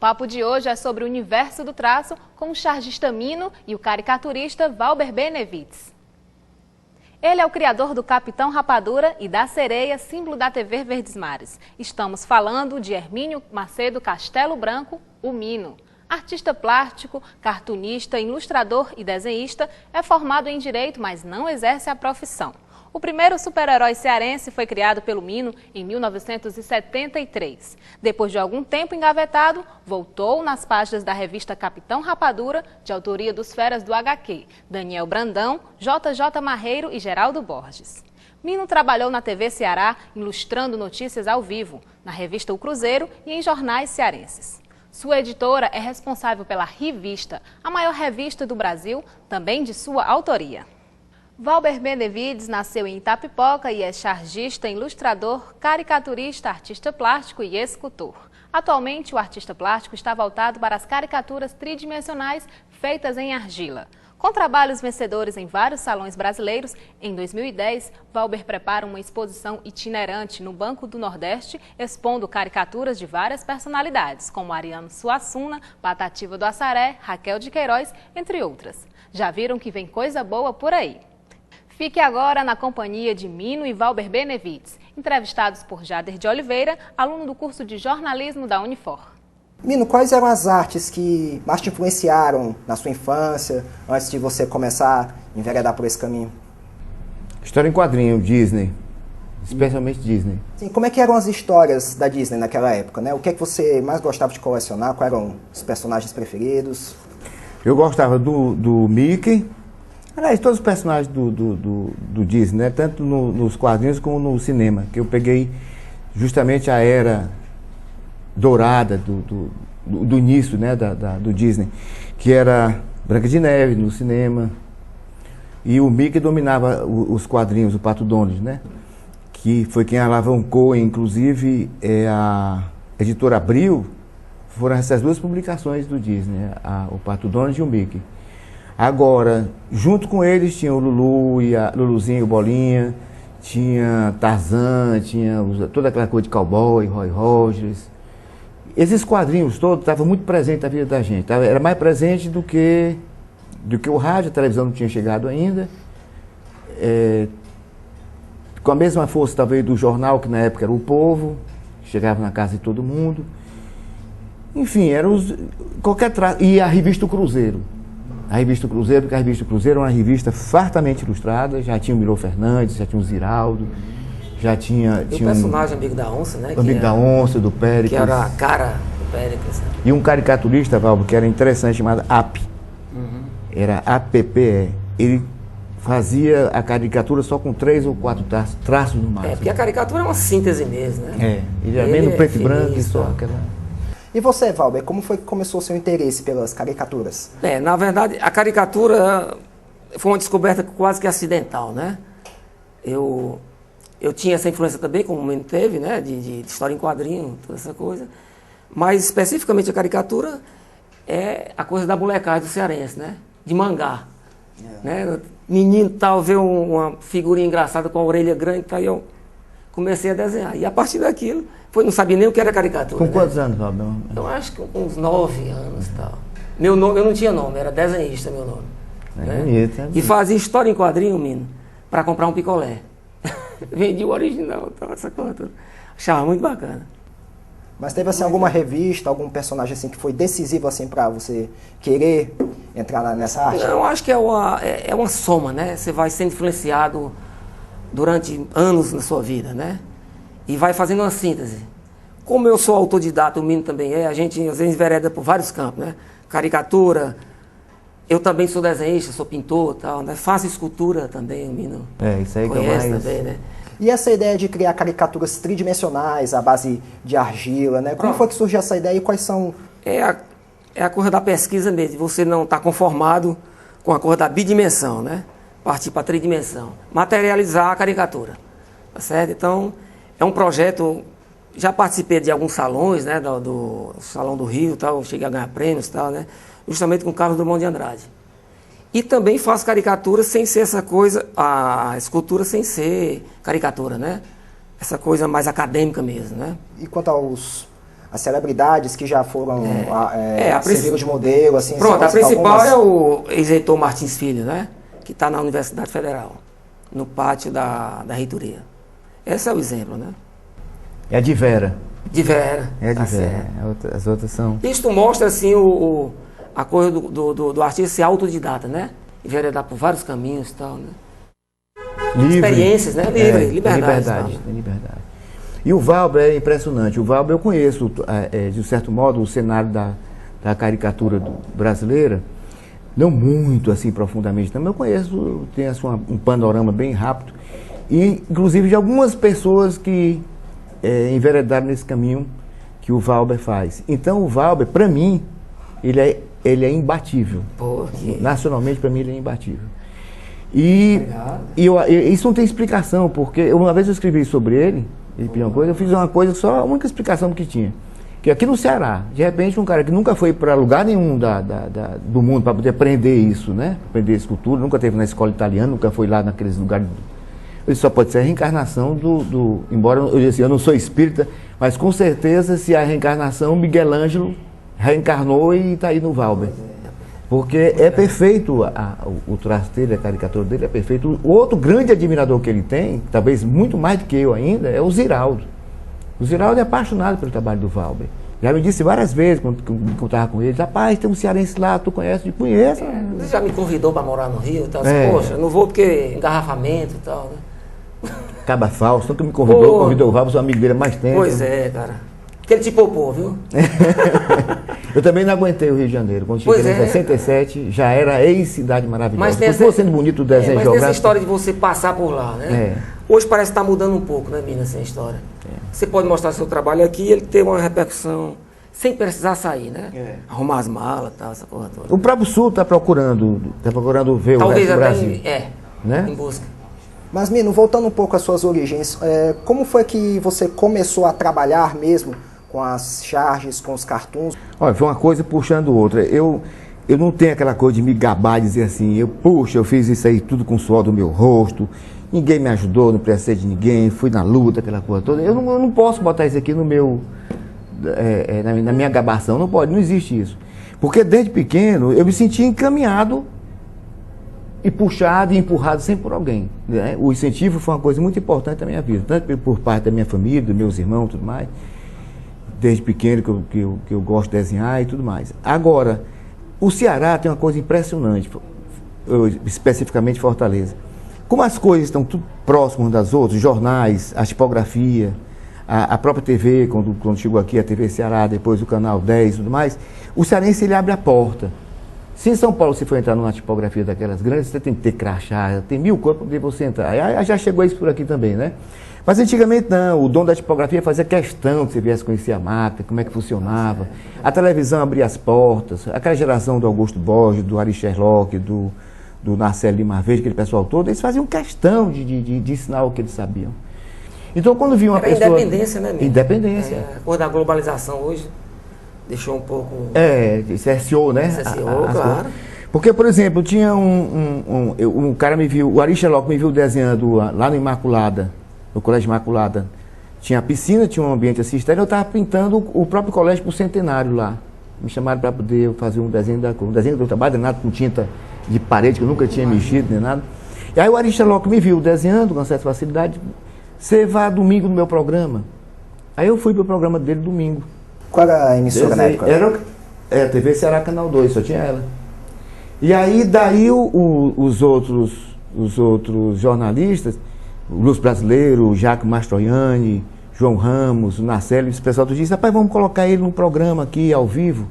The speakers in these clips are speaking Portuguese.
papo de hoje é sobre o universo do traço com o chargista Mino e o caricaturista Valber Benevides. Ele é o criador do Capitão Rapadura e da Sereia, símbolo da TV Verdes Mares. Estamos falando de Hermínio Macedo Castelo Branco, o Mino. Artista plástico, cartunista, ilustrador e desenhista, é formado em Direito, mas não exerce a profissão. O primeiro super-herói cearense foi criado pelo Mino em 1973. Depois de algum tempo engavetado, voltou nas páginas da revista Capitão Rapadura, de autoria dos feras do HQ, Daniel Brandão, JJ Marreiro e Geraldo Borges. Mino trabalhou na TV Ceará, ilustrando notícias ao vivo, na revista O Cruzeiro e em jornais cearenses. Sua editora é responsável pela Revista, a maior revista do Brasil, também de sua autoria. Valber Benevides nasceu em Itapipoca e é chargista, ilustrador, caricaturista, artista plástico e escultor. Atualmente, o artista plástico está voltado para as caricaturas tridimensionais feitas em argila. Com trabalhos vencedores em vários salões brasileiros, em 2010, Valber prepara uma exposição itinerante no Banco do Nordeste, expondo caricaturas de várias personalidades, como Ariano Suassuna, Patativa do Assaré, Raquel de Queiroz, entre outras. Já viram que vem coisa boa por aí? Fique agora na companhia de Mino e Valber Benevides, entrevistados por Jader de Oliveira, aluno do curso de jornalismo da Unifor. Mino, quais eram as artes que mais te influenciaram na sua infância, antes de você começar a enveredar por esse caminho? História em quadrinho, Disney, especialmente Disney. Sim, como é que eram as histórias da Disney naquela época, né? O que é que você mais gostava de colecionar? Quais eram os personagens preferidos? Eu gostava do Mickey. Aliás, todos os personagens do Disney, né? Tanto nos quadrinhos como no cinema, que eu peguei justamente a era dourada do início, né? do Disney, que era Branca de Neve no cinema, e o Mickey dominava os quadrinhos, o Pato Donald, né? Que foi quem alavancou, inclusive a editora Abril, foram essas duas publicações do Disney, o Pato Donald e o Mickey. Agora, junto com eles tinha o Lulu e a Luluzinho e o Bolinha, tinha Tarzan, tinha toda aquela coisa de cowboy, Roy Rogers. Esses quadrinhos todos estavam muito presentes na vida da gente. Era mais presente do que o rádio, a televisão não tinha chegado ainda. Com a mesma força, talvez, do jornal, que na época era O Povo, que chegava na casa de todo mundo. Enfim, qualquer traço. E a revista O Cruzeiro. A revista O Cruzeiro, porque a revista O Cruzeiro era uma revista fartamente ilustrada, já tinha o Milor Fernandes, já tinha o Ziraldo, já tinha... E o personagem Amigo da Onça, né? O Amigo da Onça, do Péricles. Que era a cara do Péricles. E um caricaturista, Valbo, que era interessante, chamado AP. Era APPE. Ele fazia a caricatura só com 3 ou 4 traços no máximo. Porque a caricatura é uma síntese mesmo, né? Ele era bem no preto e branco e só aquela... E você, Valber, como foi que começou o seu interesse pelas caricaturas? Na verdade, a caricatura foi uma descoberta quase que acidental, né? Eu tinha essa influência também, como o Mino teve, né? De história em quadrinho, toda essa coisa. Mas, especificamente, a caricatura é a coisa da molecagem do cearense, né? De mangá. Né? Menino tal, vê uma figurinha engraçada com a orelha grande, aí eu comecei a desenhar. E a partir daquilo... não sabia nem o que era caricatura. Com quantos anos, Valber? Eu acho que com uns 9 anos e tal. Meu nome, eu não tinha nome, era desenhista meu nome. Bonito, E fazia história em quadrinho, Mino, para comprar um picolé. Vendi o original, essa coisa toda. Achava muito bacana. Mas teve assim alguma revista, algum personagem assim que foi decisivo assim para você querer entrar nessa arte? Eu acho que é uma soma, né? Você vai sendo influenciado durante anos na sua vida, né? E vai fazendo uma síntese. Como eu sou autodidata, o Mino também a gente às vezes envereda por vários campos, né? Caricatura, eu também sou desenhista, sou pintor e tal, né? Faço escultura também, o Mino isso aí conhece que eu mais... também, né? E essa ideia de criar caricaturas tridimensionais à base de argila, né? Como foi que surgiu essa ideia e quais são... É a coisa da pesquisa mesmo, você não está conformado com a coisa da bidimensão, né? Partir para a tridimensão. Materializar a caricatura, tá certo? Então... é um projeto, já participei de alguns salões, né, do Salão do Rio, tal, cheguei a ganhar prêmios e tal, né, justamente com Carlos Drummond de Andrade. E também faço caricatura sem ser essa coisa, a escultura sem ser caricatura, né, essa coisa mais acadêmica mesmo, né. E quanto as celebridades que já foram a serviram de modelo, assim. Pronto, a principal algumas... é o ex-reitor Martins Filho, né? Que está na Universidade Federal, no pátio da reitoria. Esse é o exemplo, né? É a de Vera. De Vera. É a de tá Vera. certo. As outras são... Isso mostra, assim, a coisa do artista ser autodidata, né? Enveredar por vários caminhos e tal, né? Livre. Experiências, né? Livre, Liberdade. E o Valber é impressionante. O Valber eu conheço, de certo modo, o cenário da caricatura brasileira, não muito assim profundamente, mas eu conheço, tenho assim, um panorama bem rápido, e inclusive de algumas pessoas que enveredaram nesse caminho que o Valber faz. Então o Valber, para mim, ele é imbatível. Nacionalmente, para mim, ele é imbatível. E isso não tem explicação, porque uma vez eu escrevi sobre ele pediu uma coisa, eu fiz uma coisa, só a única explicação que tinha. Que aqui no Ceará, de repente, um cara que nunca foi para lugar nenhum do mundo para poder aprender isso, né? Aprender escultura, nunca teve na escola italiana, nunca foi lá naqueles lugares. Ele só pode ser a reencarnação embora eu disse, eu não sou espírita, mas com certeza se a reencarnação, Miguel Ângelo reencarnou e está aí no Valber. Porque é perfeito o traço dele, a caricatura dele é perfeito. O outro grande admirador que ele tem, talvez muito mais do que eu ainda, é o Ziraldo. O Ziraldo é apaixonado pelo trabalho do Valber. Já me disse várias vezes, quando eu estava com ele, rapaz, tem um cearense lá, tu conhece? Eu conheço. Você já me convidou para morar no Rio e tal. Poxa, não vou porque engarrafamento e tal, né? Caba Fausto, nunca me convidou o Valber, sou amigo dele há mais tempo. Pois é, cara. Que ele te poupou, viu? Eu também não aguentei o Rio de Janeiro. Quando cheguei em 67, já era ex-cidade maravilhosa. Mas tem continua sendo bonito o desenho mas geográfico. Mas essa história de você passar por lá, né? Hoje parece que está mudando um pouco, né, Minas, essa história. Você pode mostrar seu trabalho aqui e ele ter uma repercussão sem precisar sair, né? Arrumar as malas e tal, essa coisa toda. O próprio Sul está procurando ver talvez o resto do Brasil. Né? Em busca. Mas, Mino, voltando um pouco às suas origens, como foi que você começou a trabalhar mesmo com as charges, com os cartoons? Olha, foi uma coisa puxando outra. Eu não tenho aquela coisa de me gabar e dizer assim, eu fiz isso aí tudo com o suor do meu rosto, ninguém me ajudou, não precisei de ninguém, fui na luta, aquela coisa toda. Eu não posso botar isso aqui no meu, na minha gabação, não pode, não existe isso. Porque desde pequeno eu me sentia encaminhado e puxado e empurrado sempre por alguém, né? O incentivo foi uma coisa muito importante na minha vida, tanto por parte da minha família, dos meus irmãos e tudo mais. Desde pequeno que eu gosto de desenhar e tudo mais. Agora, o Ceará tem uma coisa impressionante, especificamente Fortaleza. Como as coisas estão tudo próximas umas das outras, jornais, a tipografia, a própria TV, quando chegou aqui a TV Ceará, depois o Canal 10 e tudo mais, o cearense ele abre a porta. Se em São Paulo você for entrar numa tipografia daquelas grandes, você tem que ter crachá, tem 1000 coisas para poder você entrar. Aí já chegou isso por aqui também, né? Mas antigamente não, o dono da tipografia fazia questão que você viesse conhecer a máquina, como é que funcionava. A televisão abria as portas, aquela geração do Augusto Borges, do Ari Sherlock, do Narcélio Lima Verde, aquele pessoal todo, eles faziam questão de ensinar o que eles sabiam. Então quando vi uma pessoa... Independência, né, mesmo? Independência. A coisa da globalização hoje deixou um pouco... cerceou, né? Cerceou, claro. Porque, por exemplo, tinha um cara me viu, o Ari Sherlock me viu desenhando lá no Imaculada, no Colégio Imaculada. Tinha a piscina, tinha um ambiente assistente, eu estava pintando o próprio colégio para o centenário lá. Me chamaram para poder fazer um desenho do trabalho, nada com tinta de parede, que eu nunca tinha mexido, nem nada. E aí o Ari Sherlock me viu desenhando com certa facilidade. Você vá domingo no meu programa. Aí eu fui para o programa dele domingo. Qual era a emissora na época? Era a TV Ceará Canal 2, só tinha ela. E aí daí os outros jornalistas, o Luz Brasileiro, o Jaco Mastroianni, João Ramos, o Narcélio, esse pessoal disse, rapaz, vamos colocar ele num programa aqui, ao vivo.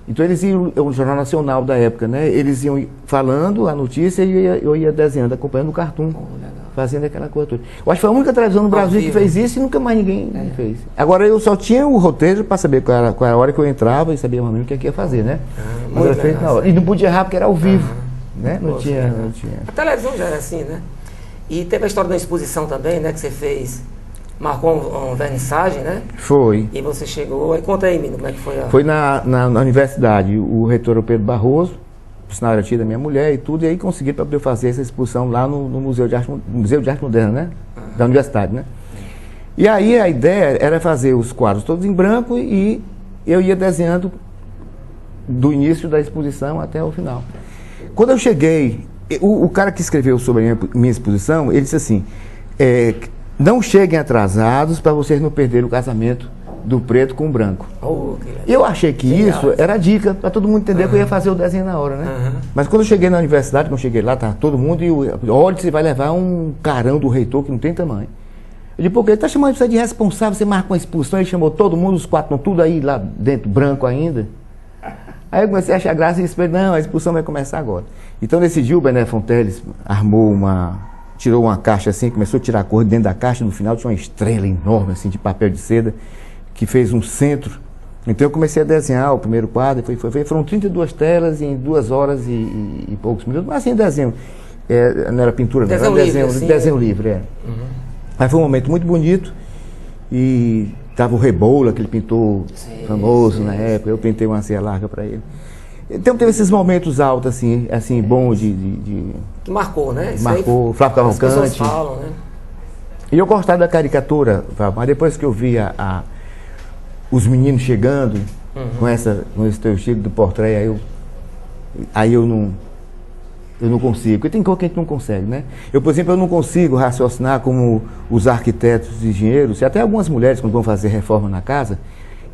Então eles iam, o Jornal Nacional da época, né? Eles iam falando a notícia e eu ia desenhando, acompanhando o cartoon, fazendo aquela coisa toda. Eu acho que foi a única televisão no Brasil que fez isso e nunca mais ninguém fez. Agora eu só tinha o roteiro para saber qual era a hora que eu entrava e sabia mais ou menos o que ia fazer, né? Mas era feito na hora. E não podia errar porque era ao vivo, né? Não tinha. A televisão já era assim, né? E teve a história da exposição também, né? Que você fez, marcou uma vernissagem, né? Foi. E você chegou, aí conta aí, Mino, como é que foi Foi na universidade, o reitor Pedro Barroso, por sinal era tia da minha mulher e tudo, e aí consegui para poder fazer essa exposição lá no Museu de Arte Moderna, né? Da universidade, né? E aí a ideia era fazer os quadros todos em branco e eu ia desenhando do início da exposição até o final. Quando eu cheguei, o cara que escreveu sobre a minha exposição, ele disse assim, não cheguem atrasados para vocês não perderem o casamento do preto com o branco. Eu achei que isso era a dica para todo mundo entender que eu ia fazer o desenho na hora, né? Mas quando eu cheguei na universidade, quando eu cheguei lá, estava todo mundo e olha, você vai levar um carão do reitor que não tem tamanho. Eu disse, porque ele está chamando você de responsável, você marca uma expulsão, ele chamou todo mundo, os 4 estão tudo aí lá dentro, branco ainda. Aí eu comecei a achar graça e disse, não, a expulsão vai começar agora. Então nesse dia o Bené Fonteles tirou uma caixa assim, começou a tirar a cor de dentro da caixa, no final tinha uma estrela enorme assim de papel de seda, que fez um centro. Então eu comecei a desenhar o primeiro quadro, foram 32 telas em 2 horas e poucos minutos, mas assim desenho, não era pintura, não, era desenho livre. Aí foi um momento muito bonito e tava o Rebolo, aquele pintor famoso na época, eu pintei uma ceia larga para ele. Então teve esses momentos altos, assim bons que marcou, né? Marcou, Flávio Cavalcante. Falam, né? E eu gostava da caricatura, mas depois que eu via os meninos chegando com esse teu estilo do portrait, aí eu não consigo, porque tem coisa que a gente não consegue, né? Eu, por exemplo, eu não consigo raciocinar como os arquitetos e engenheiros, e até algumas mulheres, quando vão fazer reforma na casa,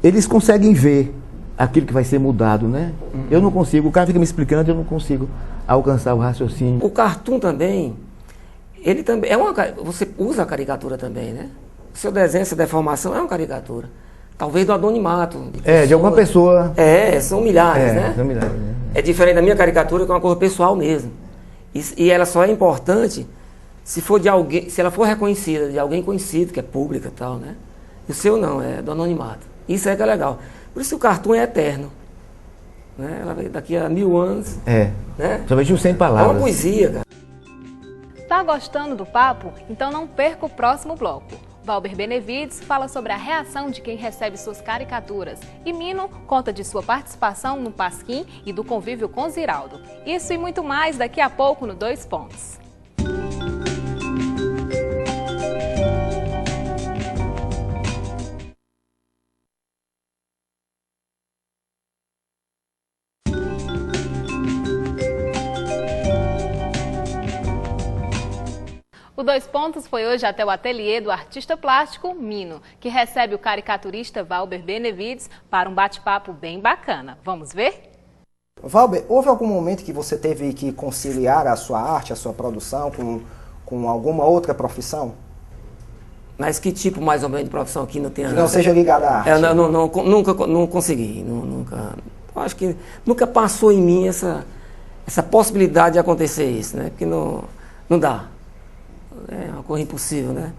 eles conseguem ver aquilo que vai ser mudado, né? Eu não consigo, o cara fica me explicando, eu não consigo alcançar o raciocínio. O cartoon também, ele também, você usa a caricatura também, né? O seu desenho, essa deformação é uma caricatura. Talvez do anonimato. De alguma pessoa. São milhares, né? São milhares, né? É diferente da minha caricatura, que é uma coisa pessoal mesmo. E ela só é importante se for de alguém, se ela for reconhecida, de alguém conhecido, que é pública e tal, né? E o seu não, é do anonimato. Isso é que é legal. Por isso que o cartoon é eterno. Né? Ela daqui a 1000 anos. Né? Somente 100 palavras. É uma poesia, cara. Tá gostando do papo? Então não perca o próximo bloco. Valber Benevides fala sobre a reação de quem recebe suas caricaturas. E Mino conta de sua participação no Pasquim e do convívio com Ziraldo. Isso e muito mais daqui a pouco no 2 Pontos. O 2 Pontos foi hoje até o ateliê do artista plástico Mino, que recebe o caricaturista Valber Benevides para um bate-papo bem bacana. Vamos ver? Valber, houve algum momento que você teve que conciliar a sua arte, a sua produção com alguma outra profissão? Mas que tipo mais ou menos de profissão que não tenha que não seja ligada à arte? Não consegui. Acho que nunca passou em mim essa possibilidade de acontecer isso, né? Porque não dá. É uma coisa impossível, né?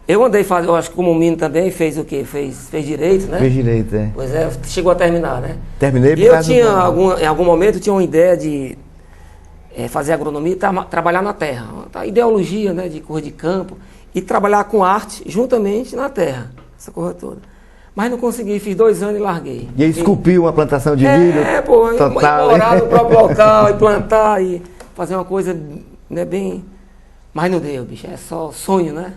Eu andei fazendo, eu acho que como o Mino também fez o quê? Fez direito, né? Fez direito, Pois é, chegou a terminar, né? Terminei por E eu causa tinha, em algum momento, eu tinha uma ideia de fazer agronomia e trabalhar na terra. A ideologia, né, de cor de campo e trabalhar com arte juntamente na terra, essa coisa toda. Mas não consegui, fiz 2 anos e larguei. E aí esculpiu uma plantação de milho? Morar no próprio local e plantar e fazer uma coisa, né, bem... Mas não deu, bicho, é só sonho, né?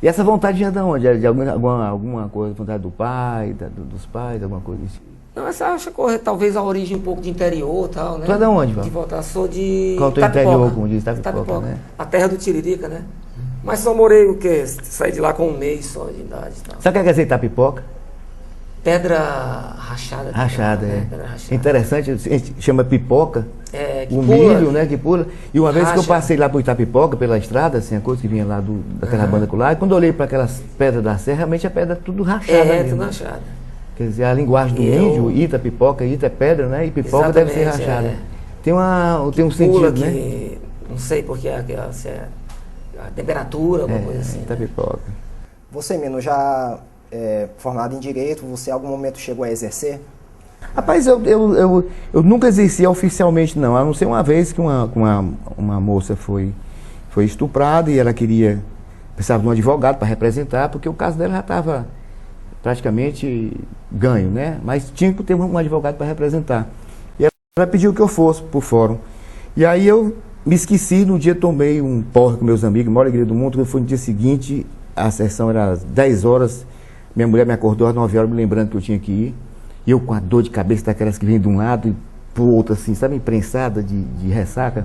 E essa vontade vinha de onde? De alguma coisa, vontade do pai, dos pais, alguma coisa assim? Não, essa coisa, talvez a origem um pouco de interior e tal, né? Tu é de onde, Val? De voltar, sou de Qual é o teu interior, como diz, Itapipoca, né? A terra do Tiririca, né? Mas só morei o quê? Saí de lá com 1 mês só de idade e tal. Sabe o que quer dizer Itapipoca? Pedra rachada. Rachada, né? Pedra rachada. Interessante, a gente chama pipoca, que o pula, milho, né, que pula. E uma vez que eu passei lá por Itapipoca, pela estrada, assim, a coisa que vinha lá daquela banda lá, e quando eu olhei para aquelas pedras da serra, realmente a pedra tudo rachada mesmo. Tudo rachada. Quer dizer, a linguagem do índio, Ita, pipoca, Ita é pedra, né, e pipoca deve ser rachada. Tem um sentido, que, né? Não sei porque se é a temperatura, alguma coisa assim. Itapipoca. Você, Mino, já... formado em Direito, você em algum momento chegou a exercer? Rapaz, eu nunca exerci oficialmente, não. A não ser uma vez que uma moça foi estuprada e ela precisava de um advogado para representar, porque o caso dela já estava praticamente ganho, né? Mas tinha que ter um advogado para representar. E ela pediu que eu fosse para o fórum. E aí eu me esqueci, no dia tomei um porre com meus amigos, maior alegria do mundo, que foi no dia seguinte... a sessão era às 10 horas, minha mulher me acordou às 9 horas, me lembrando que eu tinha que ir. E eu com a dor de cabeça daquelas que vem de um lado e pro outro, assim, sabe, imprensada de ressaca.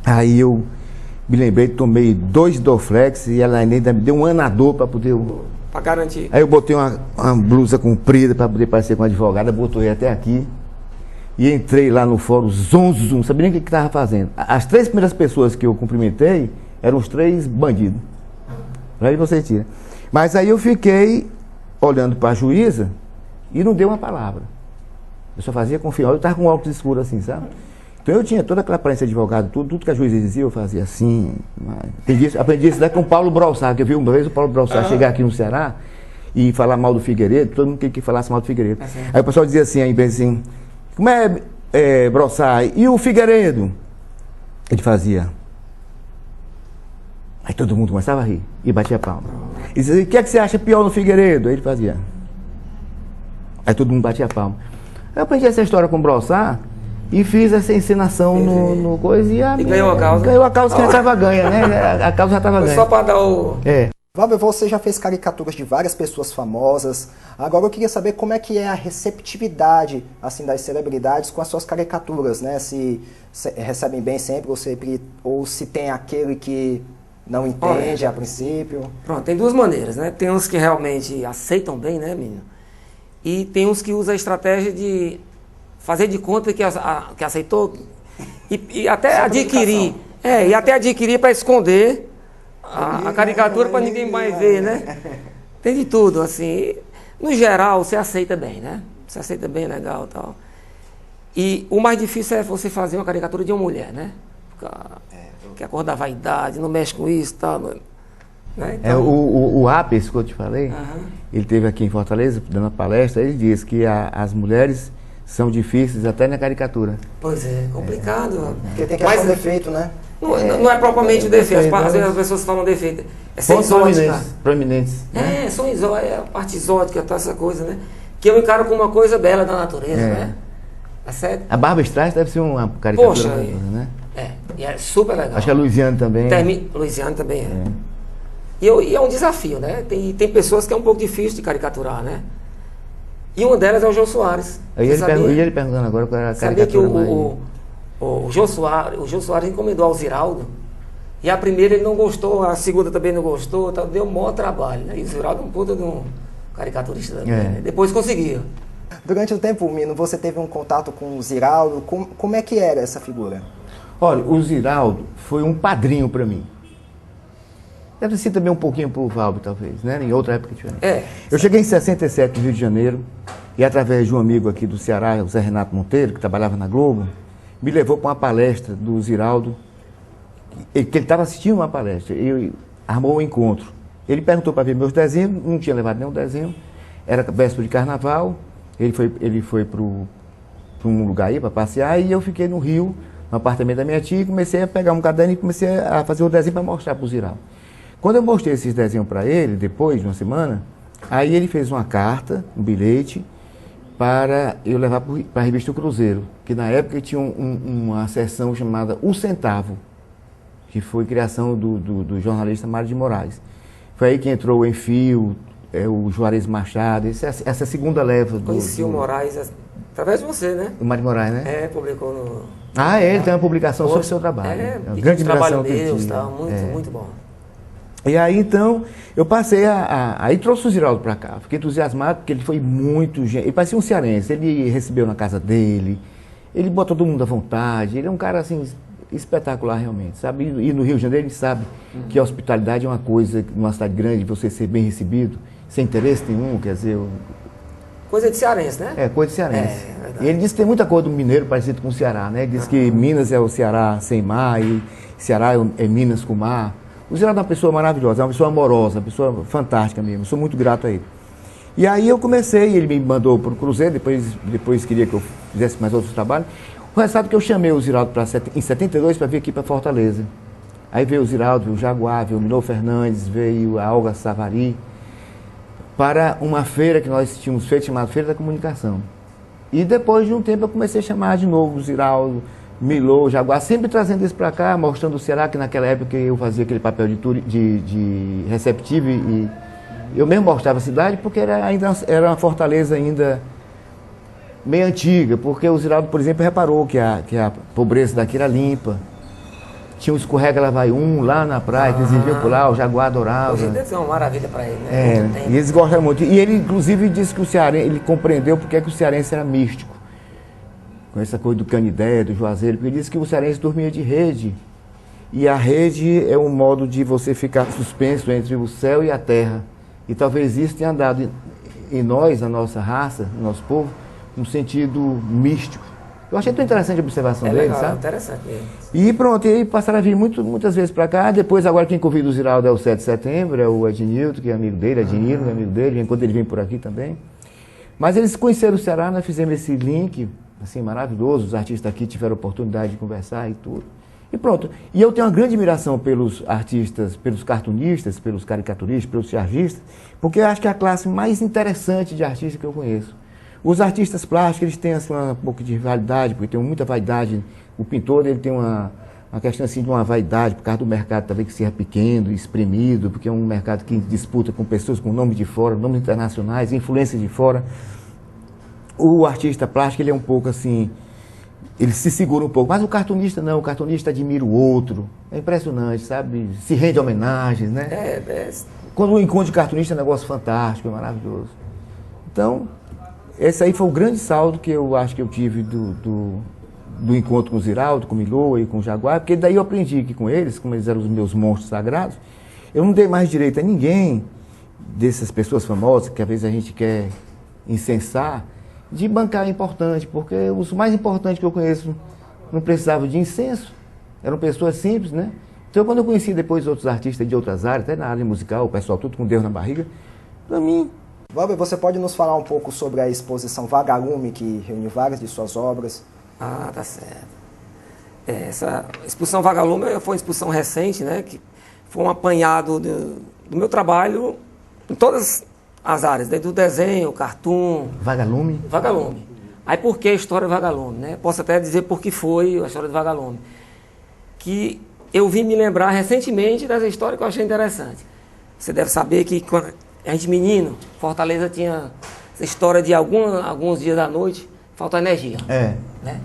Aí eu me lembrei, tomei 2 Dorflex e ela ainda me deu um anador para poder... Para garantir. Aí eu botei uma blusa comprida para poder parecer com uma advogada, botou ele até aqui. E entrei lá no fórum, zonzum, sabia nem o que estava fazendo. As 3 primeiras pessoas que eu cumprimentei eram os 3 bandidos. Aí você tira. Mas aí eu fiquei olhando para a juíza e não dei uma palavra. Eu só fazia confiança. Eu estava com um óculos escuro assim, sabe? Então eu tinha toda aquela aparência de advogado, tudo que a juíza dizia, eu fazia assim. Aprendi isso daí com o Paulo Brossard, que eu vi uma vez o Paulo Brossard chegar aqui no Ceará e falar mal do Figueiredo, todo mundo queria que falasse mal do Figueiredo. Aí o pessoal dizia assim, aí assim, como é, Brossard, e o Figueiredo? Ele fazia. Aí todo mundo começava a rir e batia palma. E dizia, o que é que você acha pior no Figueiredo? Aí ele fazia. Aí todo mundo batia palma. Eu aprendi essa história com o Brossard e fiz essa encenação no coisa e ganhou a causa. Ganhou a causa que já estava ganha, né? A causa já estava ganha. Só para dar o... Valber, você já fez caricaturas de várias pessoas famosas. Agora eu queria saber como é que é a receptividade assim, das celebridades com as suas caricaturas, né? Se recebem bem sempre ou se tem aquele que não entende a princípio. Pronto, tem 2 maneiras, né? Tem uns que realmente aceitam bem, né, menino? E tem uns que usam a estratégia de fazer de conta que aceitou e até adquirir. E até adquirir para esconder a caricatura para ninguém mais ver, né? Tem de tudo, assim. No geral, você aceita bem, né? Você aceita bem, legal e tal. E o mais difícil é você fazer uma caricatura de uma mulher, né? Que é a cor da vaidade, não mexe com isso e tal. Né? Então, o Apes, que eu te falei, ele esteve aqui em Fortaleza, dando uma palestra, ele disse que as mulheres são difíceis até na caricatura. Pois é, complicado. Porque tem que achar um defeito, né? Não é propriamente o defeito, às vezes as pessoas falam defeito. É ser exótica. Proeminentes. Né? São exóticas, é a parte exótica, toda essa coisa, né? Que eu encaro como uma coisa bela da natureza, né? Tá certo? A Bárbara Streisand deve ser uma caricatura. Poxa, né? E é super legal. Acho que a Luiziane também. Luiziane também é. E é um desafio, né? Tem pessoas que é um pouco difícil de caricaturar, né? E uma delas é o Jô Soares. Eu ia lhe perguntando agora qual era a caricatura. Sabia que o Jô Soares encomendou ao Ziraldo. E a primeira ele não gostou, a segunda também não gostou, então deu o maior trabalho, né? E o Ziraldo é um puta de um caricaturista também, né? Depois conseguiu. Durante o tempo, Mino, você teve um contato com o Ziraldo. Como é que era essa figura? Olha, o Ziraldo foi um padrinho para mim. Deve ser também um pouquinho para o Valber, talvez, né? Em outra época diferente. Eu cheguei em 67 no Rio de Janeiro e através de um amigo aqui do Ceará, o Zé Renato Monteiro, que trabalhava na Globo, me levou para uma palestra do Ziraldo, que ele estava assistindo uma palestra, e armou um encontro. Ele perguntou para ver meus desenhos, não tinha levado nenhum desenho, era véspera de carnaval, ele foi para um lugar aí para passear e eu fiquei no Rio, no apartamento da minha tia, e comecei a pegar um caderno e comecei a fazer o desenho para mostrar para o Ziraldo. Quando eu mostrei esses desenhos para ele, depois de uma semana, aí ele fez uma carta, um bilhete, para eu levar para a revista O Cruzeiro, que na época tinha uma seção chamada O Centavo, que foi criação do jornalista Mário de Moraes. Foi aí que entrou o Enfio, o Juarez Machado, essa segunda leva. Conheci o Moraes através de você, né? O Mário de Moraes, né? Publicou no... Ele tem uma publicação sobre o seu trabalho. Uma grande trabalho Deus, tá? Muito bom. E aí, então, eu passei aí trouxe o Ziraldo para cá. Fiquei entusiasmado, porque ele foi muito... Ele parecia um cearense. Ele recebeu na casa dele, ele botou todo mundo à vontade. Ele é um cara, assim, espetacular, realmente, sabe? E no Rio de Janeiro, ele sabe que a hospitalidade é uma coisa, numa cidade grande, você ser bem recebido, sem interesse nenhum, quer dizer... Coisa de cearense, né? Coisa de cearense. E ele disse que tem muita coisa do mineiro parecido com o Ceará, né? Ele disse que Minas é o Ceará sem mar e Ceará é Minas com mar. O Ziraldo é uma pessoa maravilhosa, é uma pessoa amorosa, uma pessoa fantástica mesmo. Eu sou muito grato a ele. E aí eu comecei, ele me mandou para o Cruzeiro, depois queria que eu fizesse mais outros trabalhos. O resultado que eu chamei o Ziraldo em 72 para vir aqui para Fortaleza. Aí veio o Ziraldo, veio o Jaguar, veio o Milor Fernandes, veio a Olga Savari, para uma feira que nós tínhamos feito, chamada Feira da Comunicação. E depois de um tempo eu comecei a chamar de novo o Ziraldo, Milô, Jaguar, sempre trazendo isso para cá, mostrando o Ceará, que naquela época eu fazia aquele papel de receptivo e eu mesmo mostrava a cidade, porque era uma fortaleza ainda meio antiga, porque o Ziraldo, por exemplo, reparou que a pobreza daqui era limpa. Tinha um escorrega lá vai lá na praia, que eles viviam por lá, o Jaguar adorava. Hoje deve ser uma maravilha para ele, né? E eles gostaram muito. E ele, inclusive, disse que o cearense, ele compreendeu porque é que o cearense era místico. Com essa coisa do canidé, do juazeiro, porque ele disse que o cearense dormia de rede. E a rede é um modo de você ficar suspenso entre o céu e a terra. E talvez isso tenha andado em nós, na nossa raça, no nosso povo, um sentido místico. Eu achei tão interessante a observação dele, legal, sabe? Interessante. E pronto, e aí passaram a vir muitas vezes para cá. Depois, agora quem convida o Ziraldo é o 7 de setembro, é o Ednilton, que é amigo dele, Ednilton, que é amigo dele, enquanto ele vem por aqui também. Mas eles conheceram o Ceará, nós fizemos esse link, assim, maravilhoso. Os artistas aqui tiveram a oportunidade de conversar e tudo. E pronto. E eu tenho uma grande admiração pelos artistas, pelos cartunistas, pelos caricaturistas, pelos chargistas, porque eu acho que é a classe mais interessante de artista que eu conheço. Os artistas plásticos, eles têm assim, um pouco de rivalidade, porque tem muita vaidade. O pintor, ele tem uma questão assim de uma vaidade, por causa do mercado também que seja pequeno, espremido, porque é um mercado que disputa com pessoas com nomes de fora, nomes internacionais, influências de fora. O artista plástico, ele é um pouco assim, ele se segura um pouco, mas o cartunista não, o cartunista admira o outro. É impressionante, sabe? Se rende homenagens, né? Quando o encontro de cartunista é um negócio fantástico, é maravilhoso. Então, esse aí foi o grande saldo que eu acho que eu tive do encontro com o Ziraldo, com o Milô e com o Jaguar, porque daí eu aprendi que com eles, como eles eram os meus monstros sagrados, eu não dei mais direito a ninguém dessas pessoas famosas, que às vezes a gente quer incensar, de bancar é importante, porque os mais importantes que eu conheço não precisavam de incenso, eram pessoas simples, né? Então, quando eu conheci depois outros artistas de outras áreas, até na área musical, o pessoal tudo com Deus na barriga, para mim... Valber, você pode nos falar um pouco sobre a exposição Vagalume, que reúne várias de suas obras? Ah, tá certo. Essa exposição Vagalume foi uma exposição recente, né? Que foi um apanhado do meu trabalho em todas as áreas, desde o desenho, cartoon... Vagalume? Vagalume. Aí por que a história do Vagalume, né? Posso até dizer por que foi a história do Vagalume. Que eu vim me lembrar recentemente dessa história que eu achei interessante. Você deve saber que quando a gente menino, Fortaleza tinha essa história de alguns dias da noite, falta energia. Né?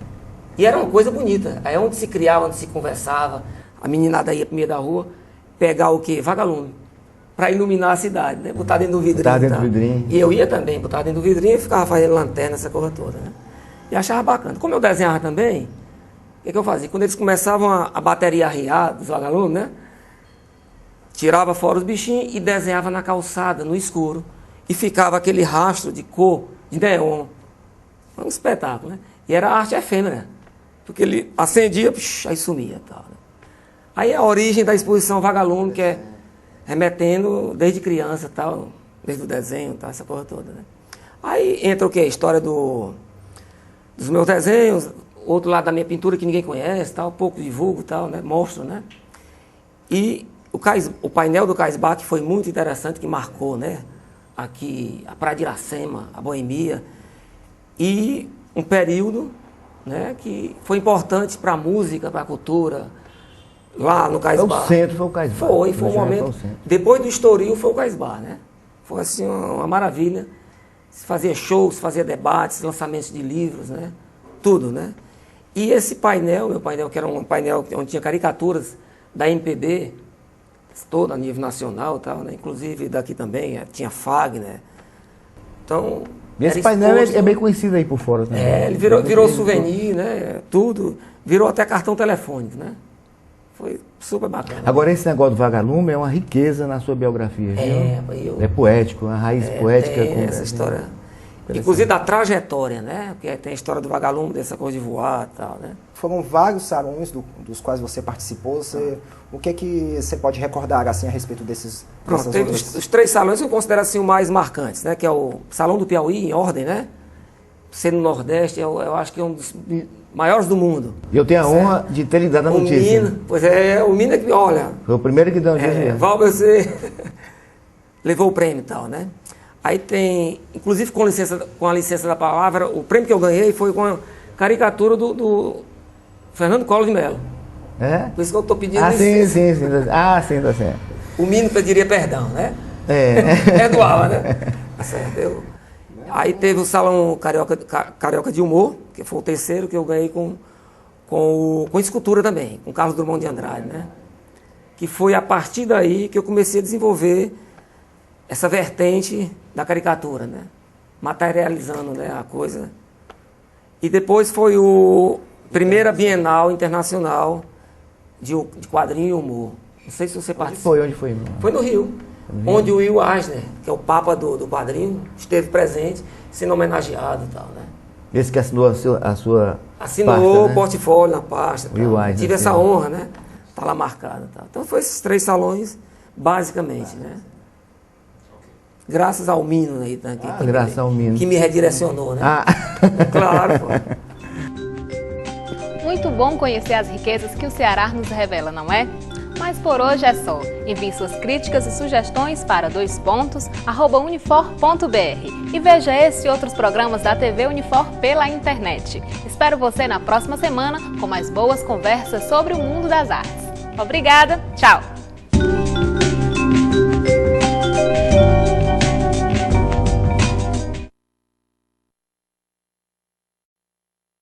E era uma coisa bonita. Aí onde se criava, onde se conversava, a meninada ia pro meio da rua, pegar o quê? Vagalume. Para iluminar a cidade, né? Botar dentro do vidrinho. Botar dentro do vidrinho. E eu ia também, botar dentro do vidrinho e ficava fazendo lanterna, essa coisa toda. Né? E achava bacana. Como eu desenhava também, o que eu fazia? Quando eles começavam a bateria a riar dos vagalumes, né? Tirava fora os bichinhos e desenhava na calçada, no escuro. E ficava aquele rastro de cor, de neon. Foi um espetáculo, né? E era arte efêmera. Porque ele acendia, aí sumia. Tal, né? Aí a origem da exposição Vagalume, que é remetendo desde criança, tal, desde o desenho, tal, essa coisa toda. Né? Aí entra o quê? A história dos meus desenhos, outro lado da minha pintura que ninguém conhece, tal, pouco divulgo, tal, né? Mostro, né? E o painel do Caisbach foi muito interessante, que marcou, né? Aqui a Praia de Iracema, a Boemia, e um período, né, que foi importante para a música, para a cultura, lá no Caisbach. Foi o centro, foi o Caisbach. Foi um momento. Depois do Estoril foi o Caisbach, né? Foi assim uma maravilha. Se fazia shows, se fazia debates, lançamentos de livros, né? Tudo, né? E esse painel, meu painel, que era um painel onde tinha caricaturas da MPB, toda a nível nacional, tal, né? Inclusive daqui também, tinha Fagner. Então, e esse painel é bem conhecido aí por fora também. Ele virou souvenir, né? Tudo. Virou até cartão telefônico, né? Foi super bacana. Agora, esse negócio do Vagalume é uma riqueza na sua biografia, viu? É poético, uma raiz poética. Tem essa história. Inclusive da trajetória, né? Porque tem a história do Vagalume, dessa coisa de voar e tal, né? Foram vários salões dos quais você participou. O que você pode recordar assim, a respeito desses... Pronto, tem os 3 salões que eu considero assim, os mais marcantes, né? Que é o Salão do Piauí, em ordem, né? Sendo no Nordeste, eu acho que é um dos maiores do mundo. Eu tenho a honra de ter lhe dado a notícia. O Mina que, olha... Foi o primeiro que deu a notícia. Valber, você levou o prêmio e tal, né? Aí tem, inclusive com a licença da palavra, o prêmio que eu ganhei foi com a caricatura do Fernando Collor de Mello. É? Por isso que eu estou pedindo Sim. licença. Sim, tá certo. O menino pediria perdão, né? Perdoava, né? Tá certo. Aí teve o Salão Carioca de Humor, que foi o terceiro que eu ganhei com escultura também, com Carlos Drummond de Andrade, né? Que foi a partir daí que eu comecei a desenvolver essa vertente da caricatura, né? Materializando, né, a coisa. E depois foi o primeira Bienal Internacional de quadrinho e humor. Não sei se você participou. Onde foi? Foi no Rio, onde o Will Eisner, que é o papa do quadrinho, esteve presente, sendo homenageado e tal, né? Esse que assinou a sua assinou pasta, o né? portfólio na pasta. Will Eisner, tive essa sim. honra, né? Tá lá marcado. Tá. Então foi esses 3 salões, basicamente, né? Graças ao Mino aí, tá? Graças ao Mino. Que me redirecionou, né? Claro, pô. Muito bom conhecer as riquezas que o Ceará nos revela, não é? Mas por hoje é só. Envie suas críticas e sugestões para @unifor.br e veja esse e outros programas da TV Unifor pela internet. Espero você na próxima semana com mais boas conversas sobre o mundo das artes. Obrigada, tchau!